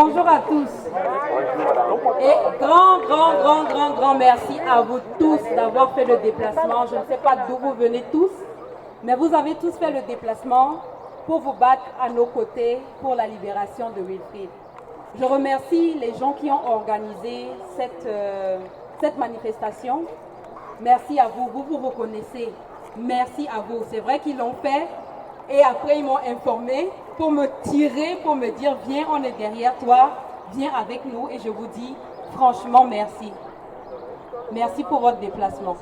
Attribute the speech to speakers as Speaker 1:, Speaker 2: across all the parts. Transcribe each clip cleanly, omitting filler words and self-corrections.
Speaker 1: Bonjour à tous et grand merci à vous tous d'avoir fait le déplacement. Je ne sais pas d'où vous venez tous, mais vous avez tous fait le déplacement pour vous battre à nos côtés pour la libération de Wilfried. Je remercie les gens qui ont organisé cette manifestation. Merci à vous, vous connaissez. Merci à vous. C'est vrai qu'ils l'ont fait et après ils m'ont informé pour me tirer, pour me dire viens, on est derrière toi, viens avec nous, et je vous dis franchement merci. Merci pour votre déplacement.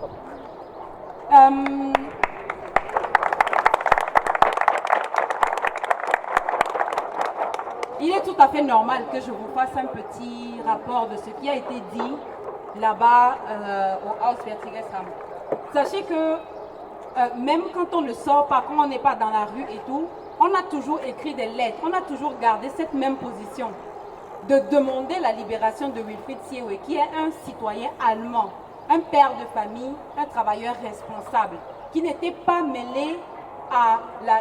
Speaker 1: Il est tout à fait normal que je vous fasse un petit rapport de ce qui a été dit là-bas au Haus Vertigesam. Sachez que même quand on ne sort pas, quand on n'est pas dans la rue et tout, on a toujours écrit des lettres, on a toujours gardé cette même position de demander la libération de Wilfried Siewe, qui est un citoyen allemand, un père de famille, un travailleur responsable, qui n'était pas mêlé à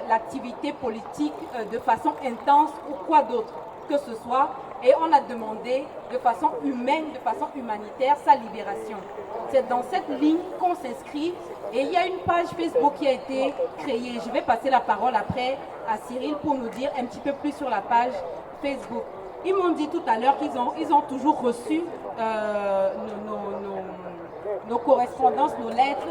Speaker 1: l'activité politique de façon intense ou quoi d'autre que ce soit. Et on a demandé de façon humaine, de façon humanitaire, sa libération. C'est dans cette ligne qu'on s'inscrit. Et il y a une page Facebook qui a été créée. Je vais passer la parole après à Cyril pour nous dire un petit peu plus sur la page Facebook. Ils m'ont dit tout à l'heure qu'ils ont toujours reçu nos correspondances, nos lettres.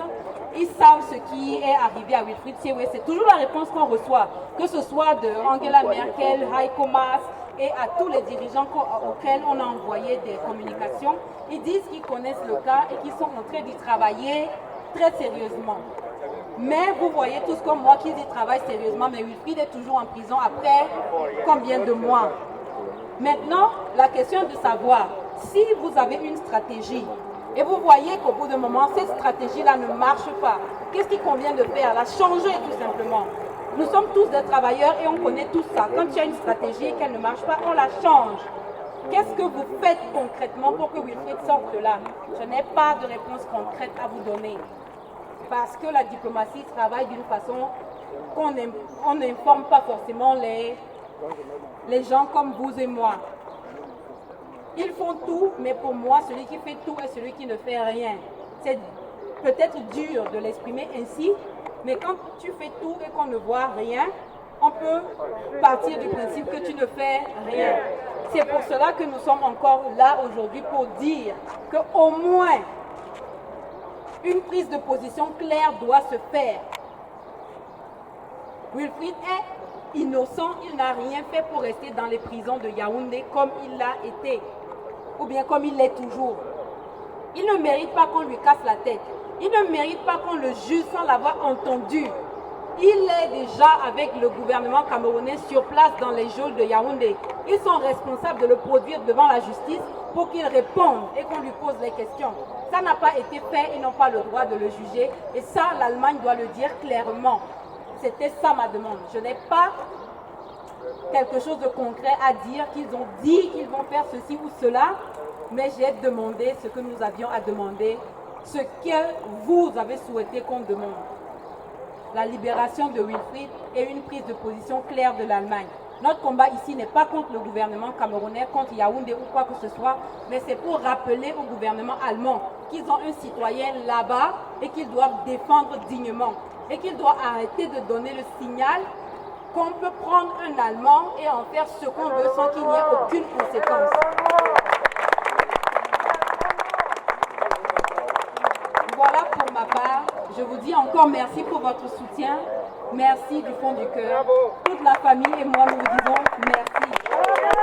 Speaker 1: Ils savent ce qui est arrivé à Wilfried Siewe. C'est toujours la réponse qu'on reçoit, que ce soit de Angela Merkel, Heiko Maas et à tous les dirigeants auxquels on a envoyé des communications. Ils disent qu'ils connaissent le cas et qu'ils sont en train d'y travailler très sérieusement. Mais vous voyez tous comme moi qu'ils y travaillent sérieusement, mais Wilfried est toujours en prison après combien de mois? Maintenant, la question est de savoir si vous avez une stratégie et vous voyez qu'au bout d'un moment, cette stratégie-là ne marche pas, qu'est-ce qu'il convient de faire? La changer tout simplement. Nous sommes tous des travailleurs et on connaît tout ça. Quand il y a une stratégie et qu'elle ne marche pas, on la change. Qu'est-ce que vous faites concrètement pour que Wilfried sorte de là? Je n'ai pas de réponse concrète à vous donner. Parce que la diplomatie travaille d'une façon qu'on n'informe pas forcément les gens comme vous et moi. Ils font tout, mais pour moi, celui qui fait tout est celui qui ne fait rien. C'est peut-être dur de l'exprimer ainsi, mais quand tu fais tout et qu'on ne voit rien, on peut partir du principe que tu ne fais rien. C'est pour cela que nous sommes encore là aujourd'hui pour dire qu'au moins une prise de position claire doit se faire. Wilfried est innocent, il n'a rien fait pour rester dans les prisons de Yaoundé comme il l'a été, ou bien comme il l'est toujours. Il ne mérite pas qu'on lui casse la tête. Il ne mérite pas qu'on le juge sans l'avoir entendu. Il est déjà avec le gouvernement camerounais sur place dans les geôles de Yaoundé. Ils sont responsables de le produire devant la justice pour qu'il réponde et qu'on lui pose les questions. Ça n'a pas été fait, ils n'ont pas le droit de le juger. Et ça, l'Allemagne doit le dire clairement. C'était ça ma demande. Je n'ai pas quelque chose de concret à dire, qu'ils ont dit qu'ils vont faire ceci ou cela, mais j'ai demandé ce que nous avions à demander, ce que vous avez souhaité qu'on demande. La libération de Wilfried et une prise de position claire de l'Allemagne. Notre combat ici n'est pas contre le gouvernement camerounais, contre Yaoundé ou quoi que ce soit, mais c'est pour rappeler au gouvernement allemand qu'ils ont un citoyen là-bas et qu'ils doivent défendre dignement. Et qu'ils doivent arrêter de donner le signal qu'on peut prendre un Allemand et en faire ce qu'on veut sans qu'il n'y ait aucune conséquence. Voilà pour ma part. Je vous dis encore merci pour votre soutien. Merci du fond du cœur. Toute la famille et moi, nous vous disons merci.